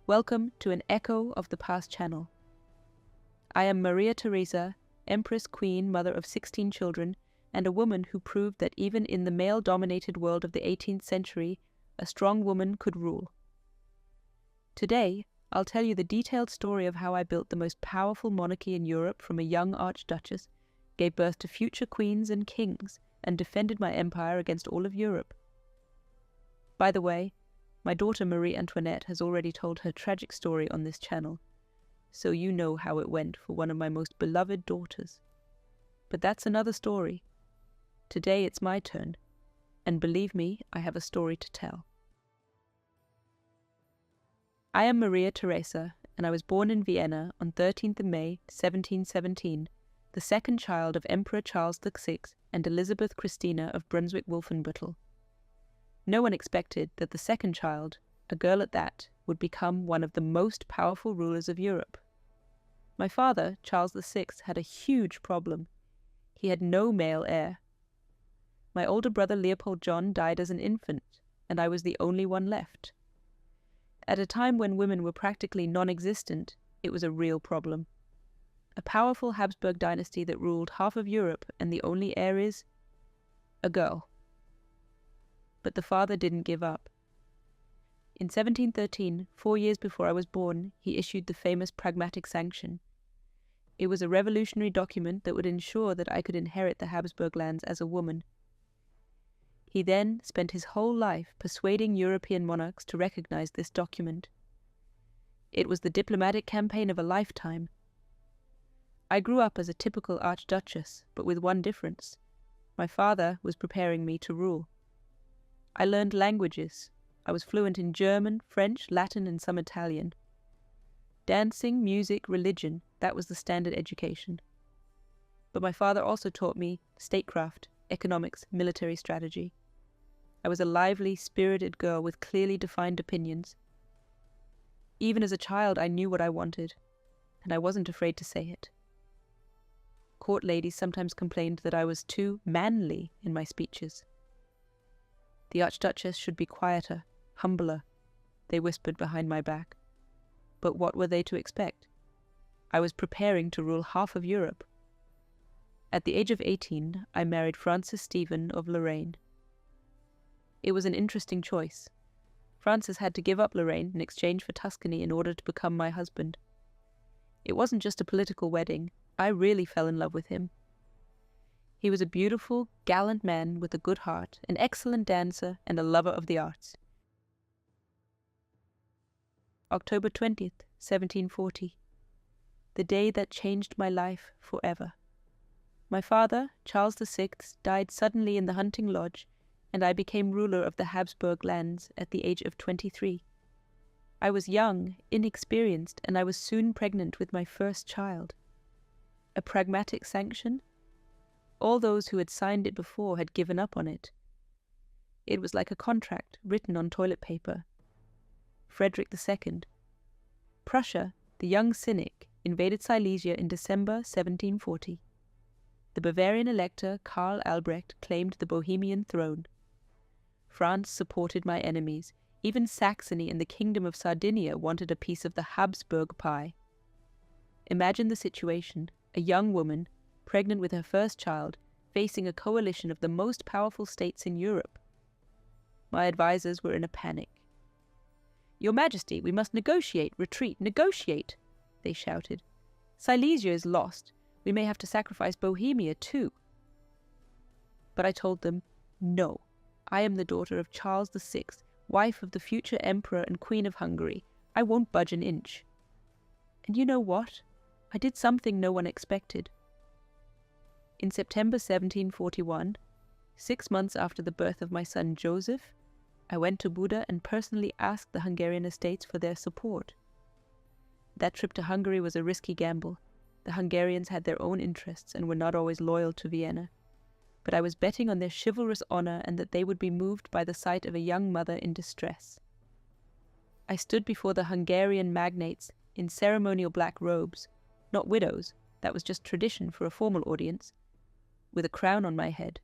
Welcome to an echo of the past channel. I am Maria Theresa, Empress, Queen, mother of 16 children, and a woman who proved that even in the male-dominated world of the 18th century, a strong woman could rule. Today, I'll tell you the detailed story of how I built the most powerful monarchy in Europe from a young archduchess, gave birth to future queens and kings, and defended my empire against all of Europe. By the way, my daughter Marie Antoinette has already told her tragic story on this channel, so you know how it went for one of my most beloved daughters. But that's another story. Today it's my turn, and believe me, I have a story to tell. I am Maria Theresa, and I was born in Vienna on 13th of May, 1717, the second child of Emperor Charles VI and Elizabeth Christina of Brunswick-Wolfenbüttel. No one expected that the second child, a girl at that, would become one of the most powerful rulers of Europe. My father, Charles VI, had a huge problem. He had no male heir. My older brother Leopold John died as an infant, and I was the only one left. At a time when women were practically non-existent, it was a real problem. A powerful Habsburg dynasty that ruled half of Europe, and the only heir is a girl. But the father didn't give up. In 1713, 4 years before I was born, he issued the famous Pragmatic Sanction. It was a revolutionary document that would ensure that I could inherit the Habsburg lands as a woman. He then spent his whole life persuading European monarchs to recognize this document. It was the diplomatic campaign of a lifetime. I grew up as a typical archduchess, but with one difference. My father was preparing me to rule. I learned languages. I was fluent in German, French, Latin, and some Italian. Dancing, music, religion, that was the standard education. But my father also taught me statecraft, economics, military strategy. I was a lively, spirited girl with clearly defined opinions. Even as a child, I knew what I wanted, and I wasn't afraid to say it. Court ladies sometimes complained that I was too manly in my speeches. The Archduchess should be quieter, humbler, they whispered behind my back. But what were they to expect? I was preparing to rule half of Europe. At the age of 18, I married Francis Stephen of Lorraine. It was an interesting choice. Francis had to give up Lorraine in exchange for Tuscany in order to become my husband. It wasn't just a political wedding. I really fell in love with him. He was a beautiful, gallant man with a good heart, an excellent dancer, and a lover of the arts. October 20th, 1740. The day that changed my life forever. My father, Charles VI, died suddenly in the hunting lodge, and I became ruler of the Habsburg lands at the age of 23. I was young, inexperienced, and I was soon pregnant with my first child. A pragmatic sanction? All those who had signed it before had given up on it. It was like a contract written on toilet paper. Frederick II. Prussia, the young cynic, invaded Silesia in December 1740. The Bavarian elector Karl Albrecht claimed the Bohemian throne. France supported my enemies. Even Saxony and the Kingdom of Sardinia wanted a piece of the Habsburg pie. Imagine the situation: a young woman, pregnant with her first child, facing a coalition of the most powerful states in Europe. My advisors were in a panic. "Your Majesty, we must negotiate, retreat, negotiate," they shouted. "Silesia is lost. We may have to sacrifice Bohemia too." But I told them, no, I am the daughter of Charles VI, wife of the future Emperor and Queen of Hungary. I won't budge an inch. And you know what? I did something no one expected. In September 1741, 6 months after the birth of my son Joseph, I went to Buda and personally asked the Hungarian estates for their support. That trip to Hungary was a risky gamble. The Hungarians had their own interests and were not always loyal to Vienna. But I was betting on their chivalrous honor and that they would be moved by the sight of a young mother in distress. I stood before the Hungarian magnates in ceremonial black robes, not widows, that was just tradition for a formal audience, with a crown on my head.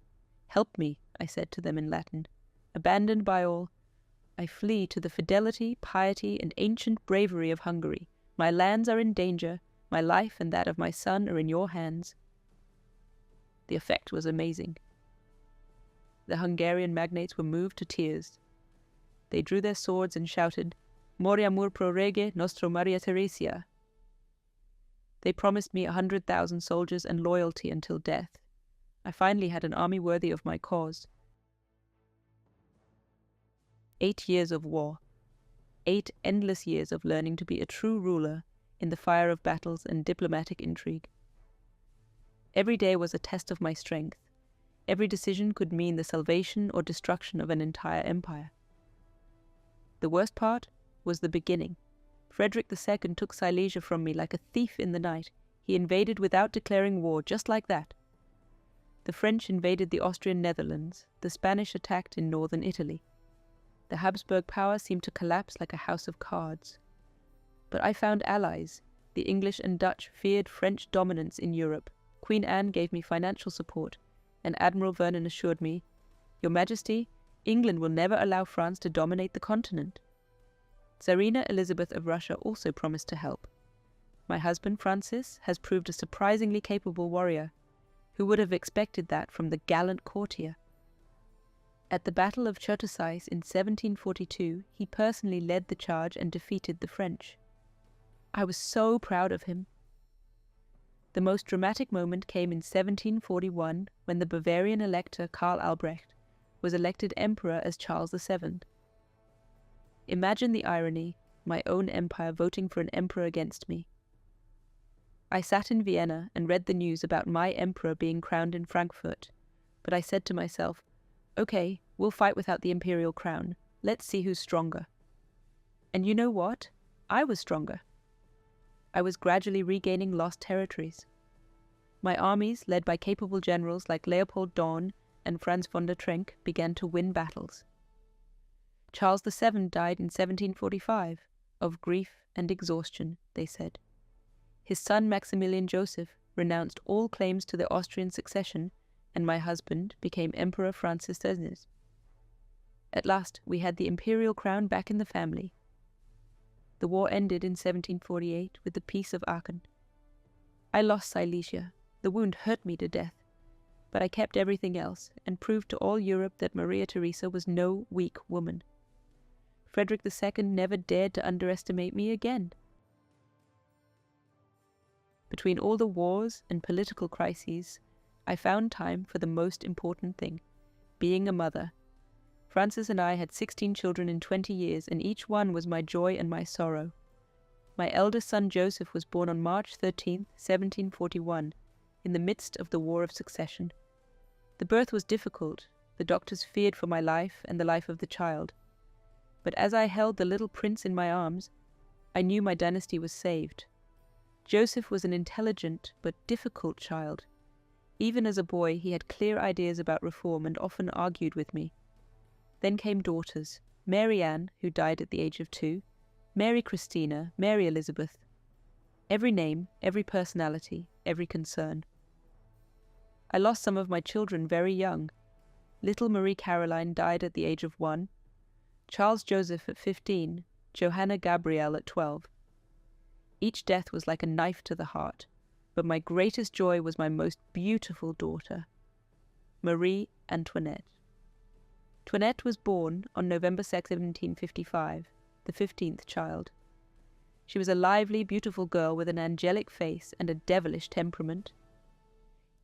"Help me," I said to them in Latin. "Abandoned by all, I flee to the fidelity, piety, and ancient bravery of Hungary. My lands are in danger. My life and that of my son are in your hands." The effect was amazing. The Hungarian magnates were moved to tears. They drew their swords and shouted, "Moriamur pro rege nostro Maria Theresa." They promised me 100,000 soldiers and loyalty until death. I finally had an army worthy of my cause. 8 years of war. 8 endless years of learning to be a true ruler in the fire of battles and diplomatic intrigue. Every day was a test of my strength. Every decision could mean the salvation or destruction of an entire empire. The worst part was the beginning. Frederick II took Silesia from me like a thief in the night. He invaded without declaring war, just like that. The French invaded the Austrian Netherlands. The Spanish attacked in northern Italy. The Habsburg power seemed to collapse like a house of cards. But I found allies. The English and Dutch feared French dominance in Europe. Queen Anne gave me financial support, and Admiral Vernon assured me, "Your Majesty, England will never allow France to dominate the continent." Tsarina Elizabeth of Russia also promised to help. My husband Francis has proved a surprisingly capable warrior. Who would have expected that from the gallant courtier? At the Battle of Chertousais in 1742, he personally led the charge and defeated the French. I was so proud of him. The most dramatic moment came in 1741, when the Bavarian elector Karl Albrecht was elected emperor as Charles VII. Imagine the irony, my own empire voting for an emperor against me. I sat in Vienna and read the news about my emperor being crowned in Frankfurt, but I said to myself, "Okay, we'll fight without the imperial crown. Let's see who's stronger." And you know what? I was stronger. I was gradually regaining lost territories. My armies, led by capable generals like Leopold Daun and Franz von der Trenck, began to win battles. Charles VII died in 1745, of grief and exhaustion, they said. His son Maximilian Joseph renounced all claims to the Austrian succession, and my husband became Emperor Francis II. At last we had the imperial crown back in the family. The war ended in 1748 with the Peace of Aachen. I lost Silesia. The wound hurt me to death. But I kept everything else, and proved to all Europe that Maria Theresa was no weak woman. Frederick II never dared to underestimate me again. Between all the wars and political crises, I found time for the most important thing, being a mother. Francis and I had 16 children in 20 years, and each one was my joy and my sorrow. My eldest son Joseph was born on March 13, 1741, in the midst of the War of Succession. The birth was difficult. The doctors feared for my life and the life of the child. But as I held the little prince in my arms, I knew my dynasty was saved. Joseph was an intelligent but difficult child. Even as a boy, he had clear ideas about reform and often argued with me. Then came daughters, Mary Ann, who died at the age of 2, Mary Christina, Mary Elizabeth. Every name, every personality, every concern. I lost some of my children very young. Little Marie Caroline died at the age of 1, Charles Joseph at 15, Johanna Gabrielle at 12. Each death was like a knife to the heart, but my greatest joy was my most beautiful daughter, Marie Antoinette. Antoinette was born on November 2, 1755, the 15th child. She was a lively, beautiful girl with an angelic face and a devilish temperament.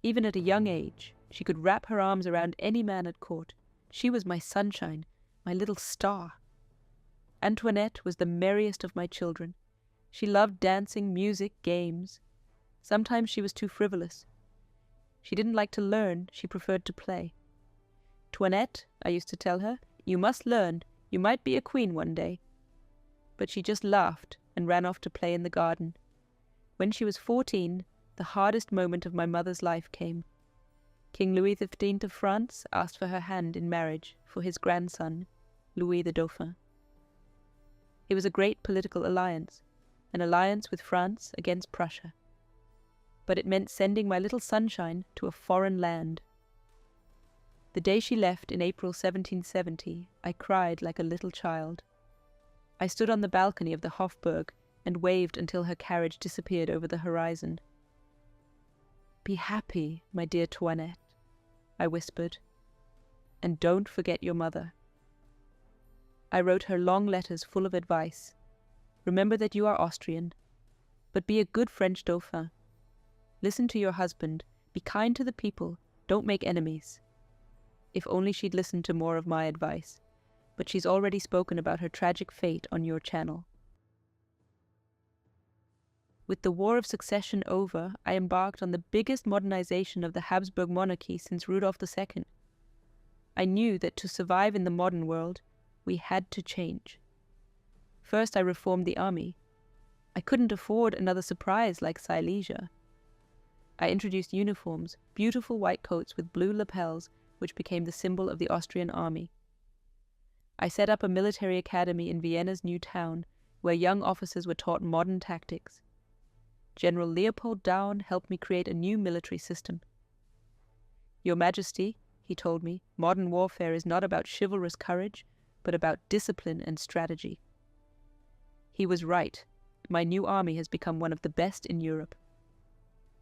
Even at a young age, she could wrap her arms around any man at court. She was my sunshine, my little star. Antoinette was the merriest of my children. She loved dancing, music, games. Sometimes she was too frivolous. She didn't like to learn, she preferred to play. "Toinette," I used to tell her, "you must learn. You might be a queen one day." But she just laughed and ran off to play in the garden. When she was 14, the hardest moment of my mother's life came. King Louis XV of France asked for her hand in marriage for his grandson, Louis the Dauphin. It was a great political alliance, an alliance with France against Prussia. But it meant sending my little sunshine to a foreign land. The day she left in April 1770, I cried like a little child. I stood on the balcony of the Hofburg and waved until her carriage disappeared over the horizon. "Be happy, my dear Toinette," I whispered, "and don't forget your mother." I wrote her long letters full of advice. Remember that you are Austrian, but be a good French Dauphin. Listen to your husband, be kind to the people, don't make enemies. If only she'd listened to more of my advice, but she's already spoken about her tragic fate on your channel. With the War of Succession over, I embarked on the biggest modernization of the Habsburg monarchy since Rudolf II. I knew that to survive in the modern world, we had to change. First, I reformed the army. I couldn't afford another surprise like Silesia. I introduced uniforms, beautiful white coats with blue lapels, which became the symbol of the Austrian army. I set up a military academy in Vienna's new town, where young officers were taught modern tactics. General Leopold Daun helped me create a new military system. "Your Majesty," he told me, "modern warfare is not about chivalrous courage, but about discipline and strategy." He was right. My new army has become one of the best in Europe.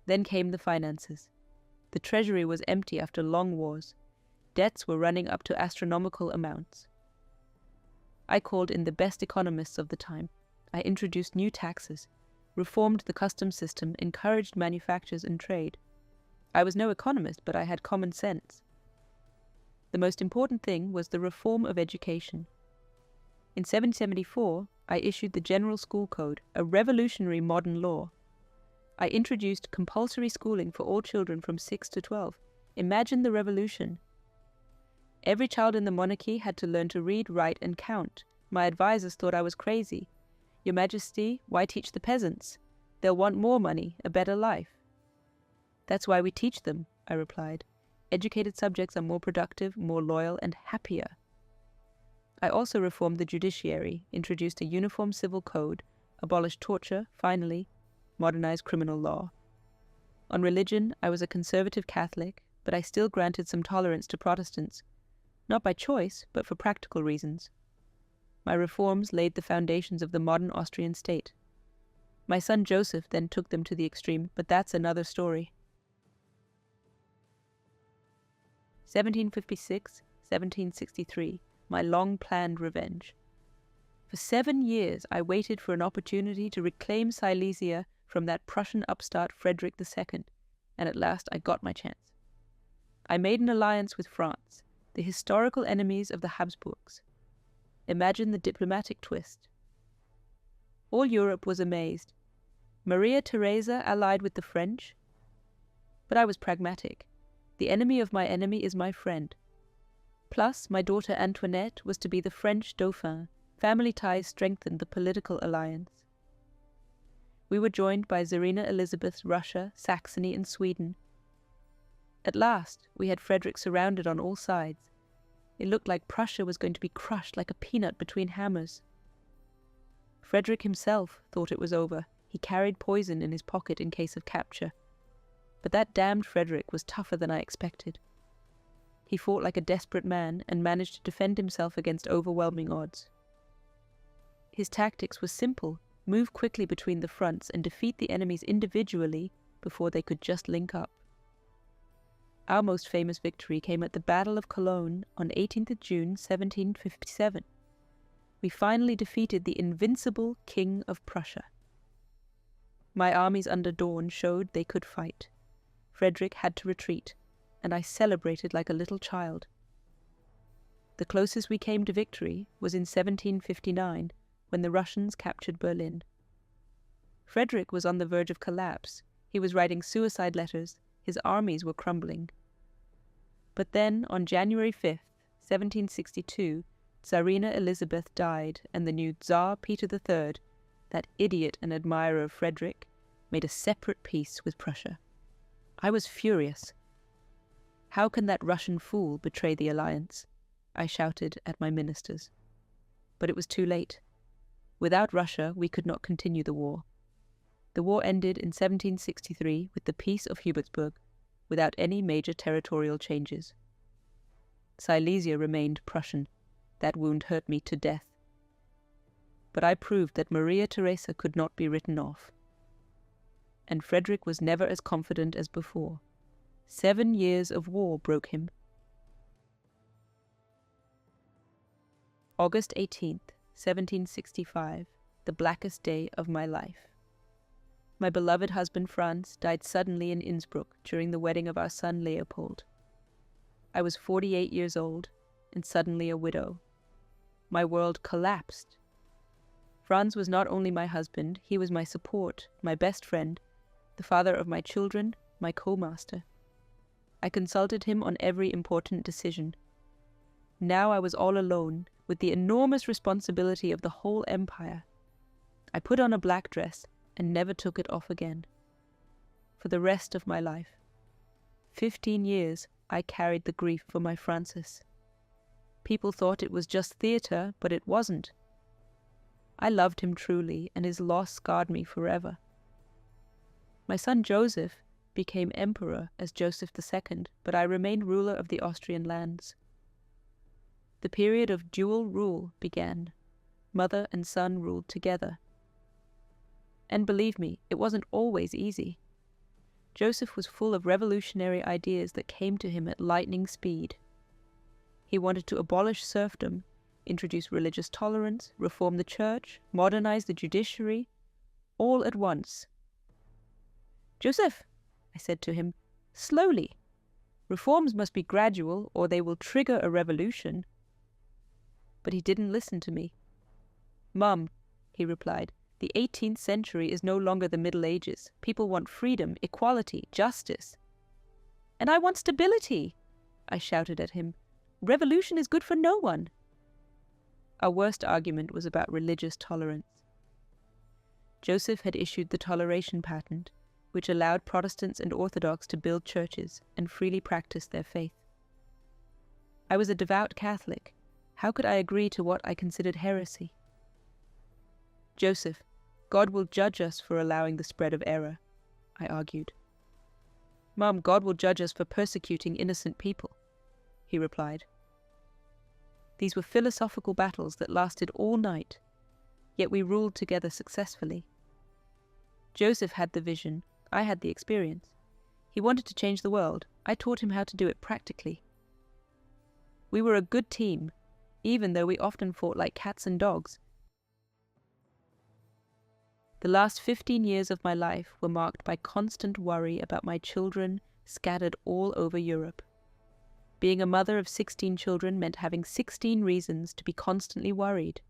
Then came the finances. The treasury was empty after long wars. Debts were running up to astronomical amounts. I called in the best economists of the time. I introduced new taxes, reformed the customs system, encouraged manufactures and trade. I was no economist, but I had common sense. The most important thing was the reform of education. In 1774, I issued the General School Code, a revolutionary modern law. I introduced compulsory schooling for all children from 6 to 12. Imagine the revolution. Every child in the monarchy had to learn to read, write, and count. My advisors thought I was crazy. "Your Majesty, why teach the peasants? They'll want more money, a better life." "That's why we teach them," I replied. "Educated subjects are more productive, more loyal, and happier." I also reformed the judiciary, introduced a uniform civil code, abolished torture, finally, modernized criminal law. On religion, I was a conservative Catholic, but I still granted some tolerance to Protestants, not by choice, but for practical reasons. My reforms laid the foundations of the modern Austrian state. My son Joseph then took them to the extreme, but that's another story. 1756, 1763, my long-planned revenge. For 7 years I waited for an opportunity to reclaim Silesia from that Prussian upstart Frederick II, and at last I got my chance. I made an alliance with France, the historical enemies of the Habsburgs. Imagine the diplomatic twist. All Europe was amazed. Maria Theresa allied with the French? But I was pragmatic. The enemy of my enemy is my friend. Plus, my daughter Antoinette was to be the French Dauphin. Family ties strengthened the political alliance. We were joined by Tsarina Elizabeth's Russia, Saxony, and Sweden. At last, we had Frederick surrounded on all sides. It looked like Prussia was going to be crushed like a peanut between hammers. Frederick himself thought it was over. He carried poison in his pocket in case of capture. But that damned Frederick was tougher than I expected. He fought like a desperate man and managed to defend himself against overwhelming odds. His tactics were simple: move quickly between the fronts and defeat the enemies individually before they could just link up. Our most famous victory came at the Battle of Cologne on 18th of June 1757. We finally defeated the invincible King of Prussia. My armies under Daun showed they could fight. Frederick had to retreat, and I celebrated like a little child. The closest we came to victory was in 1759, when the Russians captured Berlin. Frederick was on the verge of collapse. He was writing suicide letters. His armies were crumbling. But then, on January 5th, 1762, Tsarina Elizabeth died, and the new Tsar Peter III, that idiot and admirer of Frederick, made a separate peace with Prussia. I was furious. "How can that Russian fool betray the alliance?" I shouted at my ministers. But it was too late. Without Russia, we could not continue the war. The war ended in 1763 with the Peace of Hubertsburg, without any major territorial changes. Silesia remained Prussian. That wound hurt me to death. But I proved that Maria Theresa could not be written off. And Frederick was never as confident as before. 7 years of war broke him. August 18th, 1765, the blackest day of my life. My beloved husband Franz died suddenly in Innsbruck during the wedding of our son Leopold. I was 48 years old and suddenly a widow. My world collapsed. Franz was not only my husband, he was my support, my best friend, the father of my children, my co-master. I consulted him on every important decision. Now I was all alone, with the enormous responsibility of the whole empire. I put on a black dress and never took it off again. For the rest of my life, 15 years, I carried the grief for my Francis. People thought it was just theatre, but it wasn't. I loved him truly, and his loss scarred me forever. My son Joseph became emperor as Joseph II, but I remained ruler of the Austrian lands. The period of dual rule began. Mother and son ruled together. And believe me, it wasn't always easy. Joseph was full of revolutionary ideas that came to him at lightning speed. He wanted to abolish serfdom, introduce religious tolerance, reform the church, modernize the judiciary, all at once. "Joseph," I said to him, "slowly. Reforms must be gradual, or they will trigger a revolution." But he didn't listen to me. "Mum," he replied, "the 18th century is no longer the Middle Ages. People want freedom, equality, justice." "And I want stability," I shouted at him. "Revolution is good for no one." Our worst argument was about religious tolerance. Joseph had issued the Toleration Patent, which allowed Protestants and Orthodox to build churches and freely practice their faith. I was a devout Catholic. How could I agree to what I considered heresy? "Joseph, God will judge us for allowing the spread of error," I argued. "Mum, God will judge us for persecuting innocent people," he replied. These were philosophical battles that lasted all night, yet we ruled together successfully. Joseph had the vision, I had the experience. He wanted to change the world. I taught him how to do it practically. We were a good team, even though we often fought like cats and dogs. The last 15 years of my life were marked by constant worry about my children scattered all over Europe. Being a mother of 16 children meant having 16 reasons to be constantly worried.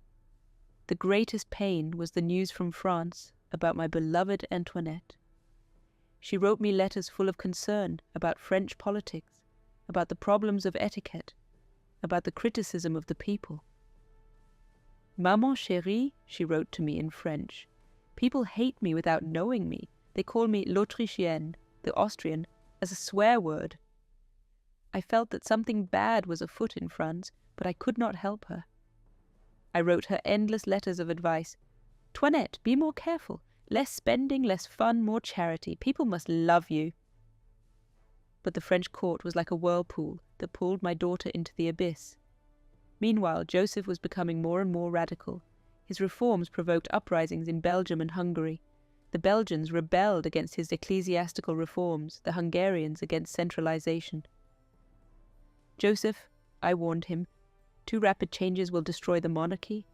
The greatest pain was the news from France about my beloved Antoinette. She wrote me letters full of concern about French politics, about the problems of etiquette, about the criticism of the people. "Maman chérie," she wrote to me in French, "people hate me without knowing me. They call me l'Autrichienne," the Austrian, as a swear word. I felt that something bad was afoot in France, but I could not help her. I wrote her endless letters of advice. "Toinette, be more careful. Less spending, less fun, more charity. People must love you." But the French court was like a whirlpool that pulled my daughter into the abyss. Meanwhile, Joseph was becoming more and more radical. His reforms provoked uprisings in Belgium and Hungary. The Belgians rebelled against his ecclesiastical reforms, the Hungarians against centralization. "Joseph," I warned him, "too rapid changes will destroy the monarchy."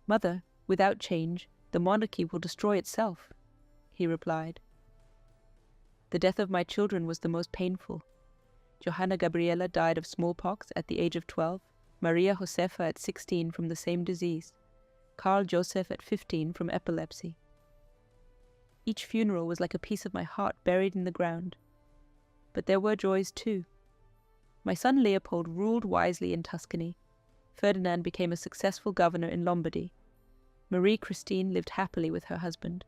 "Mother, without change, the monarchy will destroy itself," he replied. The death of my children was the most painful. Johanna Gabriella died of smallpox at the age of 12, Maria Josefa at 16 from the same disease, Karl Joseph at 15 from epilepsy. Each funeral was like a piece of my heart buried in the ground. But there were joys too. My son Leopold ruled wisely in Tuscany. Ferdinand became a successful governor in Lombardy. Marie Christine lived happily with her husband.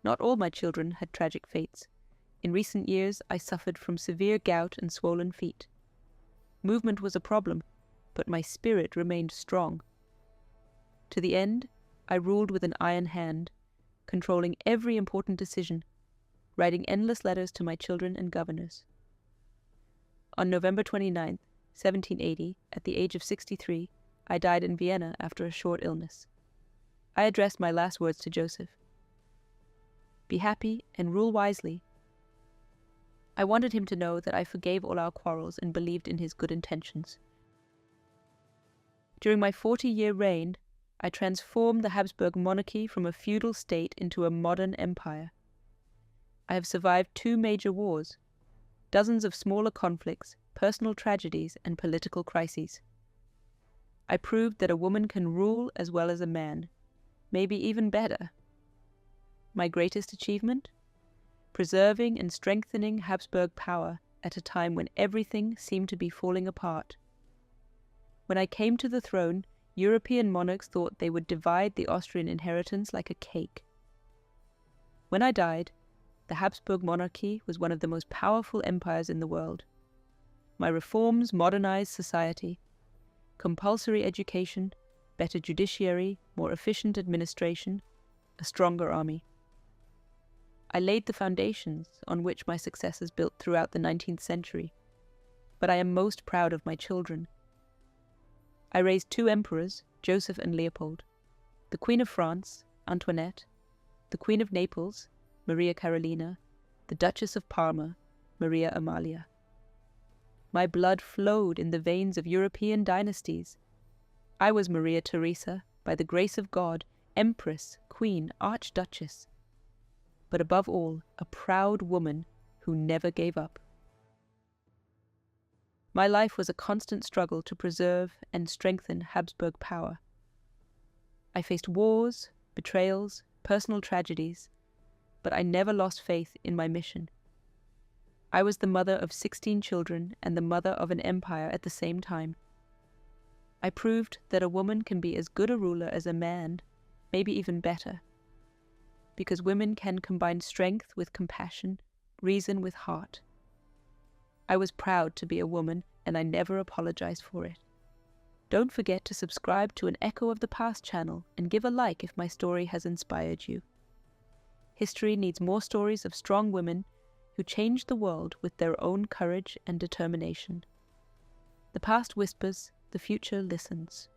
Not all my children had tragic fates. In recent years, I suffered from severe gout and swollen feet. Movement was a problem, but my spirit remained strong. To the end, I ruled with an iron hand, controlling every important decision, writing endless letters to my children and governors. On November 29, 1780, at the age of 63, I died in Vienna after a short illness. I addressed my last words to Joseph. Be happy and rule wisely. I wanted him to know that I forgave all our quarrels and believed in his good intentions. During my 40-year reign, I transformed the Habsburg monarchy from a feudal state into a modern empire. I have survived 2 major wars, dozens of smaller conflicts, personal tragedies, and political crises. I proved that a woman can rule as well as a man, maybe even better. My greatest achievement? Preserving and strengthening Habsburg power at a time when everything seemed to be falling apart. When I came to the throne, European monarchs thought they would divide the Austrian inheritance like a cake. When I died, the Habsburg monarchy was one of the most powerful empires in the world. My reforms modernized society. Compulsory education, better judiciary, more efficient administration, a stronger army. I laid the foundations on which my successors built throughout the 19th century, but I am most proud of my children. I raised 2 emperors, Joseph and Leopold, the Queen of France, Antoinette, the Queen of Naples, Maria Carolina, the Duchess of Parma, Maria Amalia. My blood flowed in the veins of European dynasties. I was Maria Theresa, by the grace of God, Empress, Queen, Archduchess, but above all, a proud woman who never gave up. My life was a constant struggle to preserve and strengthen Habsburg power. I faced wars, betrayals, personal tragedies, but I never lost faith in my mission. I was the mother of 16 children and the mother of an empire at the same time. I proved that a woman can be as good a ruler as a man, maybe even better, because women can combine strength with compassion, reason with heart. I was proud to be a woman, and I never apologized for it. Don't forget to subscribe to an Echo of the Past channel and give a like if my story has inspired you. History needs more stories of strong women who changed the world with their own courage and determination. The past whispers, the future listens.